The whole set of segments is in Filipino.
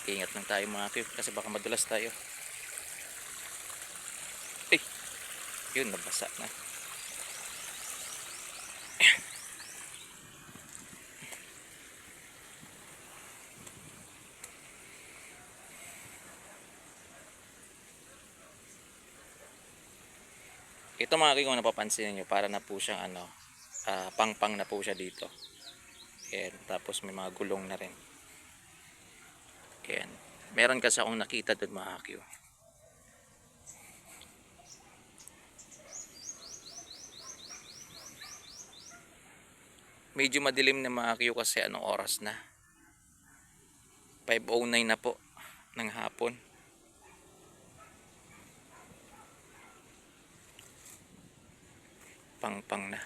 Ingat lang tayo mga kyo kasi baka madulas tayo. Ay, yun, nabasa na. Ito mga kyo, kung napapansin nyo, para na po siyang pang-pang na po siya dito. Ayan, tapos may mga gulong na rin. Ayan. Meron kasi akong nakita doon mga kyo. Medyo madilim na mga kyo kasi anong oras na. 5:09 na po ng hapon. Pang-pang na.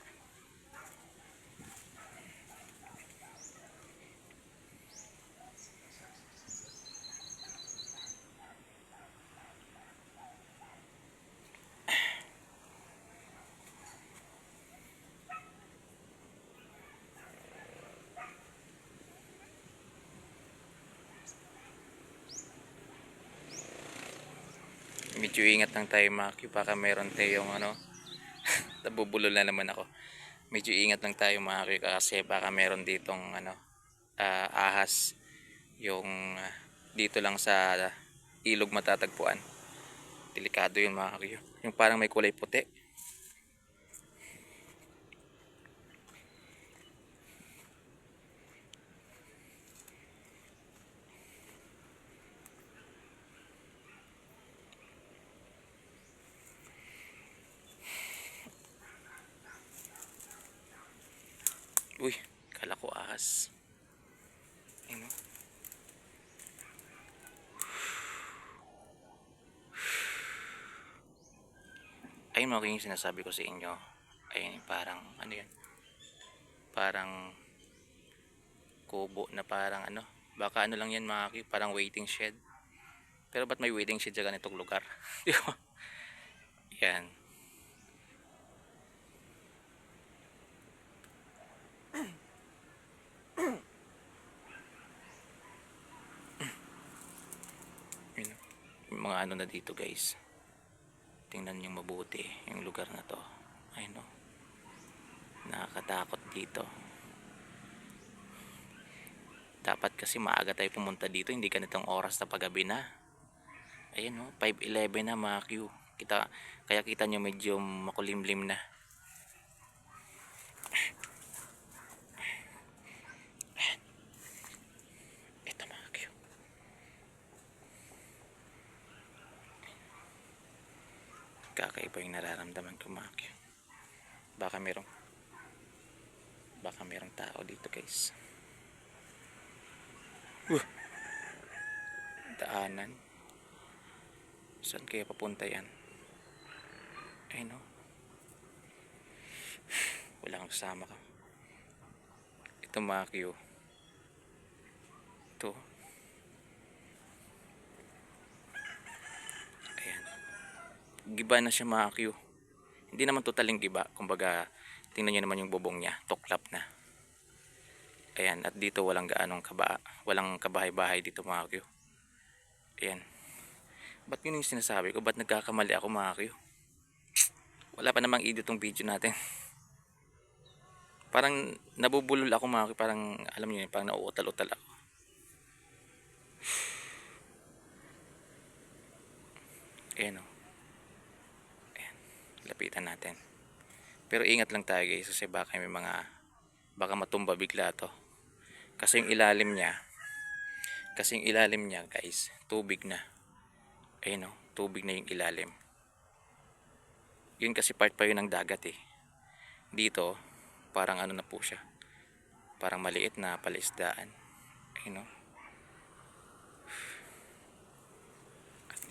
Medyo ingat lang tayo mga kyo, baka meron tayong nabubulol na naman ako. Medyo ingat lang tayo mga kyo kasi baka meron ditong ahas yung dito lang sa ilog matatagpuan. Delikado yun mga kyo. Yung parang may kulay puti. Uy, kala ko ahas. Ayun, no? Ayun mga kyo, yung sinasabi ko sa inyo. Ayun, parang ano yan, parang kubo na parang baka lang yan mga kyo, parang waiting shed. Pero ba't may waiting shed sa ganitong lugar? Di ba? Yan. Yun, yung mga na dito guys, tingnan nyo mabuti yung lugar na to. Ayun, no? Nakakatakot dito. Dapat kasi maaga tayo pumunta dito, hindi ganitong oras na paggabi na. Ayun, no? 5:11 na mga Q. Kaya kita nyo medyo makulimlim na. Ito mga Q. Kakaiba yung nararamdaman ko mga Q. Baka merong tao dito guys. Daanan. Saan kaya papunta yan? Ay no. Wala kang kasama ka. Ito mga Q. Ito. Ayan. Giba na siya mga Q. Hindi naman totaling giba. Kumbaga, tingnan nyo naman yung bubong niya. Tuklap na. Ayan. At dito walang walang kabahay-bahay dito mga Q. Ayan. Ba't yun yung sinasabi ko? Ba't nagkakamali ako mga Q? Wala pa namang edit tong video natin. Parang nabubulol ako mga Q. Parang alam nyo yun. Parang nauutal-utal ako. Ayan o. Ayan. Lapitan natin. Pero ingat lang tayo guys. Kasi baka baka matumba bigla to. Kasi yung ilalim niya guys, tubig na. Ayun o, tubig na yung ilalim. Yun kasi part pa yun ng dagat eh. Dito, parang na po siya. Parang maliit na palaisdaan. Ayun o.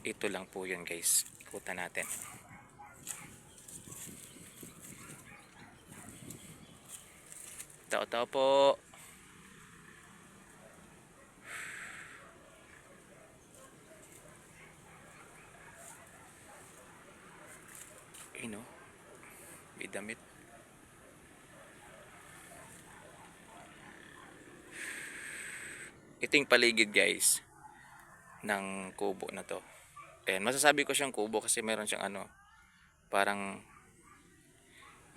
Ito lang po yun guys. Ikutan natin. Tao-tao po. Ayun o. May damit. Ito yung paligid guys. ng kubo na to. Ayan, masasabi ko siyang kubo kasi meron siyang ano, parang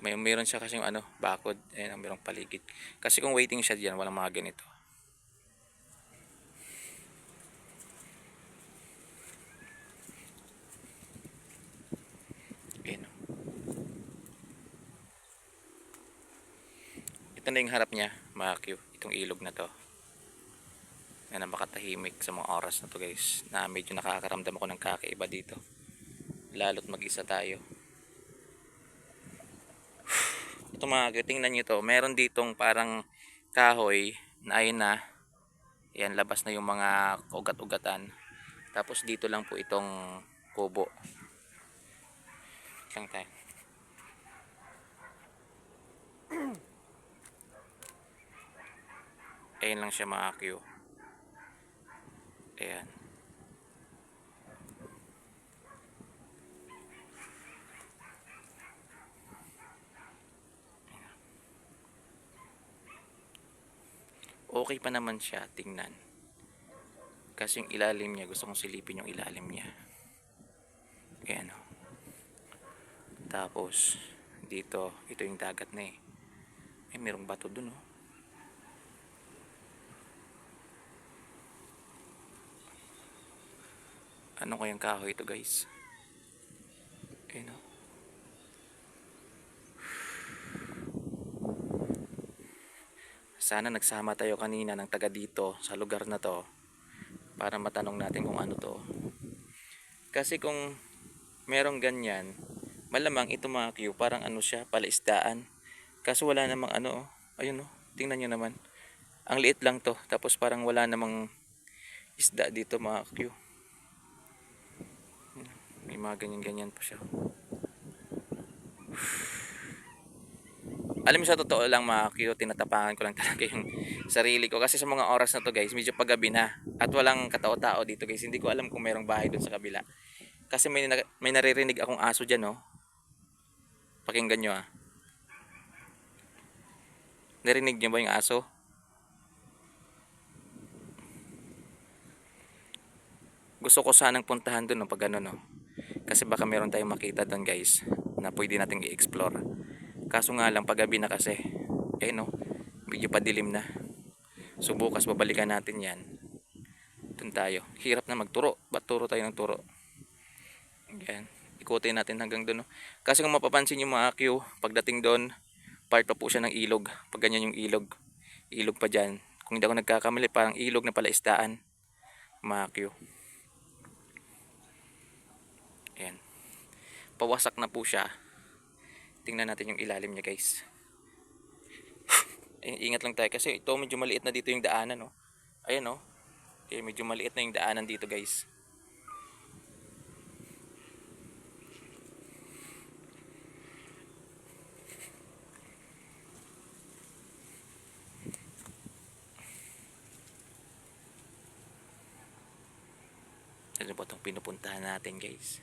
meron siya kasi yung ano, bakod. Ayan, merong paligid. Kasi kung waiting siya diyan, walang mga ganito. Ayan. Ito na yung harap niya, mga Q. Itong ilog na to. Na makatahimik sa mga oras na to guys, na medyo nakakaramdam ako ng kakaiba dito, lalo't mag-isa tayo. Ito mga Q, tingnan nyo to, meron ditong parang kahoy na ayun na, yan, labas na yung mga ugat-ugatan. Tapos dito lang po itong kubo lang tayo. Ayun lang siya mga Q. Ayan. Okay pa naman siya tingnan. Kasi yung ilalim niya, gusto kong silipin yung ilalim niya. Ayan o. Tapos, dito, ito yung dagat na eh. Ay, merong bato dun o. Ano kayang kahoy ito guys? Ayan o. Sana nagsama tayo kanina ng taga dito sa lugar na to para matanong natin kung ano to. Kasi kung merong ganyan, malamang ito mga Q, parang ano siya, palaisdaan. Kaso wala namang ano, ayun o, tingnan nyo naman. Ang liit lang to, tapos parang wala namang isda dito mga Q. May mga ganyan-ganyan pa siya. Alam mo, sa totoo lang mga Q, tinatapangan ko lang talaga yung sarili ko. Kasi sa mga oras na to guys, medyo paggabi na. At walang katao-tao dito guys. Hindi ko alam kung merong bahay doon sa kabila. Kasi may naririnig akong aso dyan, oh. Pakinggan nyo ah. Narinig nyo ba yung aso? Gusto ko sanang puntahan doon, no, pag ano, no. Kasi baka meron tayong makita doon guys, na pwede nating i-explore. Kaso nga lang, paggabi na kasi. Eh no, medyo padilim na. So bukas babalikan natin yan. Doon tayo. Hirap na magturo. Ba't turo tayo ng turo? Yan. Ikutin natin hanggang doon. No? Kasi kung mapapansin nyo mga Q, pagdating doon, part pa po siya ng ilog. Pag ganyan yung ilog. Ilog pa dyan. Kung hindi ako nagkakamali, parang ilog na pala isdaan. Mga Q. Yan. Pawasak na po siya. Tingnan natin yung ilalim niya guys. Ingat lang tayo kasi ito medyo maliit na dito yung daanan. No? Ayan o. No? Okay, medyo maliit na yung daanan dito guys. Ano ba itong pinupuntahan natin guys?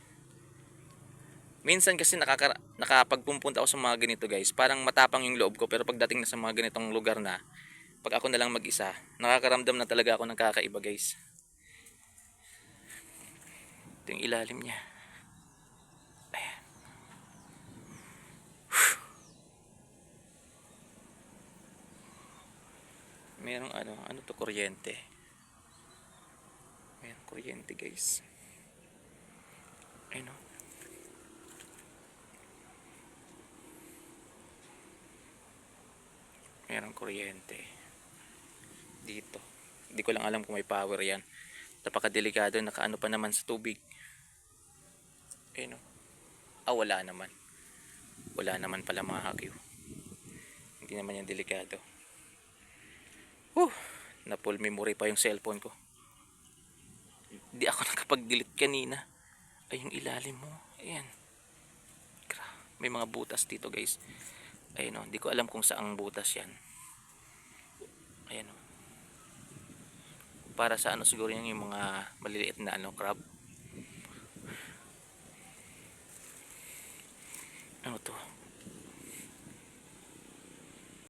Minsan kasi nakapagpupunta ako sa mga ganito guys, parang matapang yung loob ko, pero pagdating na sa mga ganitong lugar na, pag ako na lang mag-isa, nakakaramdam na talaga ako ng kakaiba guys. Ito yung ilalim niya. Ayan. Merong ano to, kuryente. Merong kuryente guys. Ayun o. Merong kuryente dito. Hindi ko lang alam kung may power yan. Napakadelikado, nakaano pa naman sa tubig. Ayun o. Wala naman. Wala naman pala mga hakyo. Hindi naman yan delikado. Na full memory pa yung cellphone ko. Hindi ako nakapag-delete kanina. Ay, yung ilalim mo. Ayan. May mga butas dito guys. Ayun o. Hindi ko alam kung saang butas yan. Ayan o. Para sa ano siguro yung mga maliliit na crab.